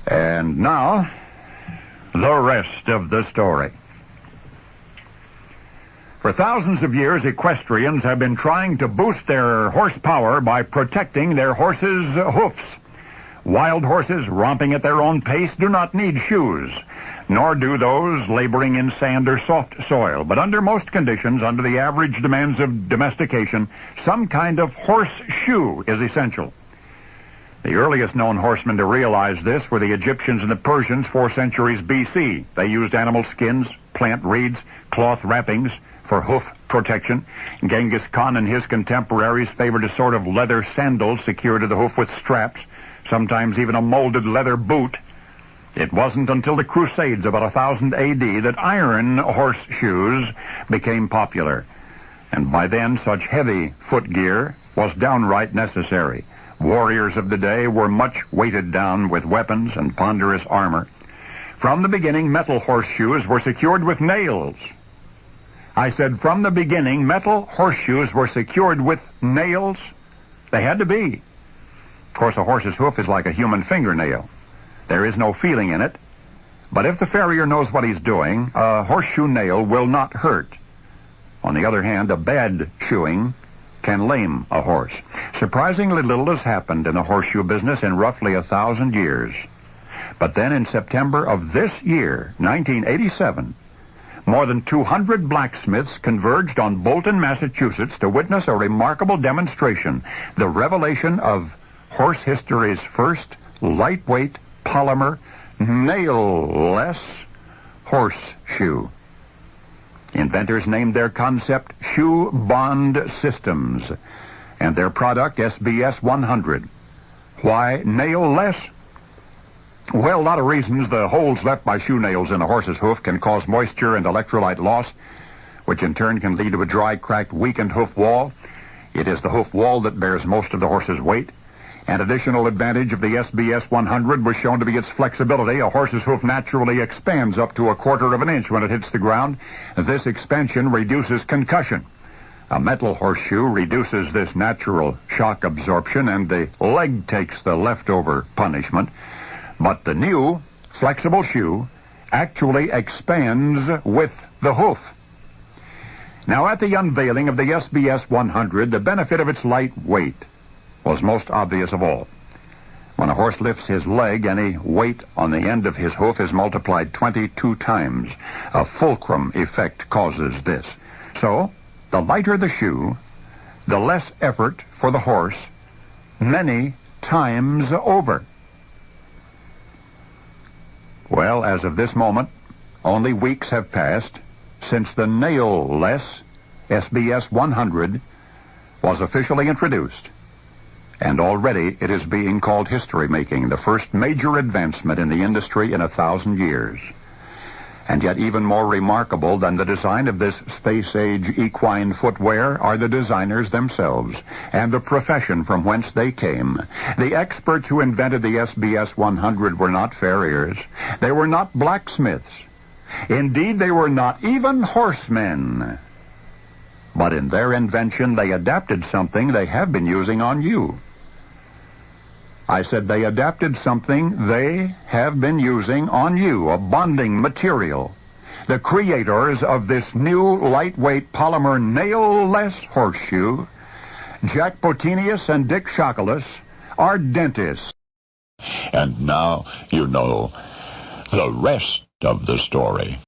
And now, the rest of the story. For thousands of years, equestrians have been trying to boost their horsepower by protecting their horses' hoofs. Wild horses romping at their own pace do not need shoes, nor do those laboring in sand or soft soil. But under most conditions, under the average demands of domestication, some kind of horseshoe is essential. The earliest known horsemen to realize this were the Egyptians and the Persians 4 centuries B.C. They used animal skins, plant reeds, cloth wrappings for hoof protection. Genghis Khan and his contemporaries favored a sort of leather sandal secured to the hoof with straps, sometimes even a molded leather boot. It wasn't until the Crusades about 1000 A.D. that iron horseshoes became popular. And by then, such heavy footgear was downright necessary. Warriors of the day were much weighted down with weapons and ponderous armor. From the beginning, metal horseshoes were secured with nails. I said from the beginning, metal horseshoes were secured with nails. They had to be. Of course, a horse's hoof is like a human fingernail. There is no feeling in it. But if the farrier knows what he's doing, a horseshoe nail will not hurt. On the other hand, a bad shoeing can lame a horse. Surprisingly little has happened in the horseshoe business in roughly 1,000 years. But then in September of this year, 1987, more than 200 blacksmiths converged on Bolton, Massachusetts to witness a remarkable demonstration, the revelation of horse history's first lightweight polymer nail-less horseshoe. Inventors named their concept Shoe Bond Systems, and their product SBS 100. Why nail-less? Well, a lot of reasons. The holes left by shoe nails in a horse's hoof can cause moisture and electrolyte loss, which in turn can lead to a dry, cracked, weakened hoof wall. It is the hoof wall that bears most of the horse's weight. An additional advantage of the SBS 100 was shown to be its flexibility. A horse's hoof naturally expands up to 1/4 of an inch when it hits the ground. This expansion reduces concussion. A metal horseshoe reduces this natural shock absorption, and the leg takes the leftover punishment. But the new flexible shoe actually expands with the hoof. Now, at the unveiling of the SBS 100, the benefit of its light weight was most obvious of all. When a horse lifts his leg, any weight on the end of his hoof is multiplied 22 times. A fulcrum effect causes this. So, the lighter the shoe, the less effort for the horse, many times over. Well, as of this moment, only weeks have passed since the nail-less SBS 100 was officially introduced. And already it is being called history-making, the first major advancement in the industry in 1,000 years. And yet even more remarkable than the design of this space-age equine footwear are the designers themselves and the profession from whence they came. The experts who invented the SBS 100 were not farriers. They were not blacksmiths. Indeed, they were not even horsemen. But in their invention, they adapted something they have been using on you. I said they adapted something they have been using on you, a bonding material. The creators of this new lightweight polymer nail-less horseshoe, Jack Botenius and Dick Shokalis, are dentists. And now you know the rest of the story.